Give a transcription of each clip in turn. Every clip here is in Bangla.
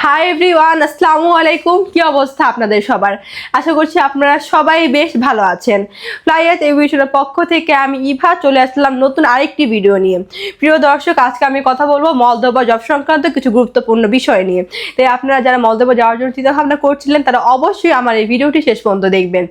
হাই এভরিওয়ান, আসসালামু আলাইকুম। কি অবস্থা আপনাদের সবার? আশা করছি আপনারা সবাই বেশ ভালো আছেন। ফ্লাইয়াস এভিয়েশনের পক্ষ থেকে আমি ইভা চলে আসলাম নতুন আরেকটি ভিডিও নিয়ে। প্রিয় দর্শক, আজকে আমি কথা বলবো মলদোভা জব সংক্রান্ত কিছু গুরুত্বপূর্ণ বিষয় নিয়ে। তাই আপনারা যারা মলদোভা যাওয়ার জন্য চিন্তাভাবনা করছিলেন তারা অবশ্যই আমার এই ভিডিওটি শেষ পর্যন্ত দেখবেন।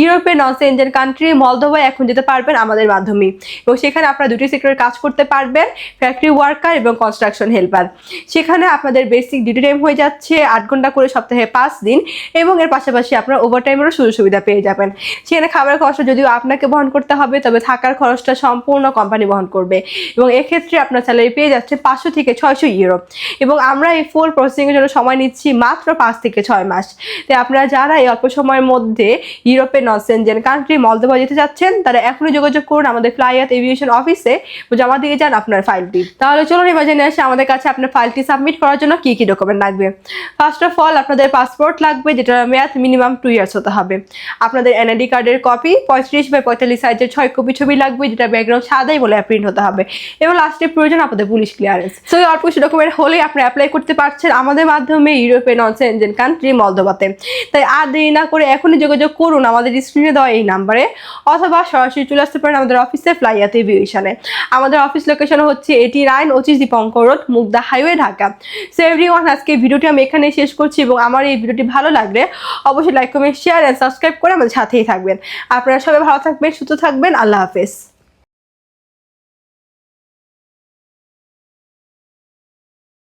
ইউরোপের নন সেনজেন কান্ট্রি মলদোভায় এখন যেতে পারবেন আমাদের মাধ্যমে, এবং সেখানে আপনারা দুটি সেক্টরে কাজ করতে পারবেন, ফ্যাক্টরি ওয়ার্কার এবং কনস্ট্রাকশন হেল্পার। সেখানে আপনাদের বেসিক ডিউটি টাইম হয়ে যাচ্ছে 8 ঘন্টা করে সপ্তাহে 5 দিন, এবং এর পাশাপাশি আপনার ওভারটাইমেরও সুযোগ সুবিধা পেয়ে যাবেন। সেখানে খাবারের খরচটা যদিও আপনাকে বহন করতে হবে, তবে থাকার খরচটা সম্পূর্ণ কোম্পানি বহন করবে, এবং এক্ষেত্রে আপনার স্যালারি পেয়ে যাচ্ছে 500 থেকে 600 ইউরো। এবং আমরা এই ফুল প্রসেসিংয়ের জন্য সময় নিচ্ছি মাত্র 5 থেকে 6 মাস। তাই আপনারা যারা এই অল্প সময়ের মধ্যে ইউরোপের নন সেনজেন কান্ট্রি মলদোভা যেতে চাচ্ছেন তারা এখনই যোগাযোগ করুন আমাদের ফ্লাইয়াস এভিয়েশন অফিসে, জমা দিয়ে যান আপনার ফাইলটি। তাহলে চলুন এবার জেনে আসি আমাদের কাছে আপনার ফাইলটি সাবমিট করার জন্য কি কি ডকুমেন্ট লাগবে। ফার্স্ট অফ অল আপনাদের পাসপোর্ট লাগবে, যেটার মেয়াদ মিনিমাম 2 ইয়ার্স হতে হবে। আপনাদের এনআইডি কার্ডের কপি 35x45 সাইজের 6 কপি ছবি লাগবে, যেটা ব্যাকগ্রাউন্ড সাদাই বলে প্রিন্ট হতে হবে। এবং লাস্টে প্রয়োজন আপনাদের পুলিশ ক্লিয়ারেন্স। সো এই অল্প কিছু ডকুমেন্ট হলেই আপনি অ্যাপ্লাই করতে পারছেন আমাদের মাধ্যমে ইউরোপের নন সেনজেন কান্ট্রি মলদোভাতে। তাই আর দেরি না করে এখনই যোগাযোগ করুন আমাদের স্ক্রিনে দেওয়া এই নাম্বারে, অথবা সরাসরি চলে আসতে পারেন আমাদের অফিসে ফ্লাইয়াস এভিয়েশনে। আমাদের অফিস লোকেশন হচ্ছে 89 25 Dipankar road, Mugda highway, Dhaka. So everyone, আজকে ভিডিওটি আমি এখানে শেষ করছি, এবং আমার এই ভিডিওটি ভালো লাগলে অবশ্যই like comment share and subscribe করে আমাদের সাথেই থাকবেন। আপনারা সবাই ভালো থাকবেন, সুস্থ থাকবেন। আল্লাহ হাফেজ।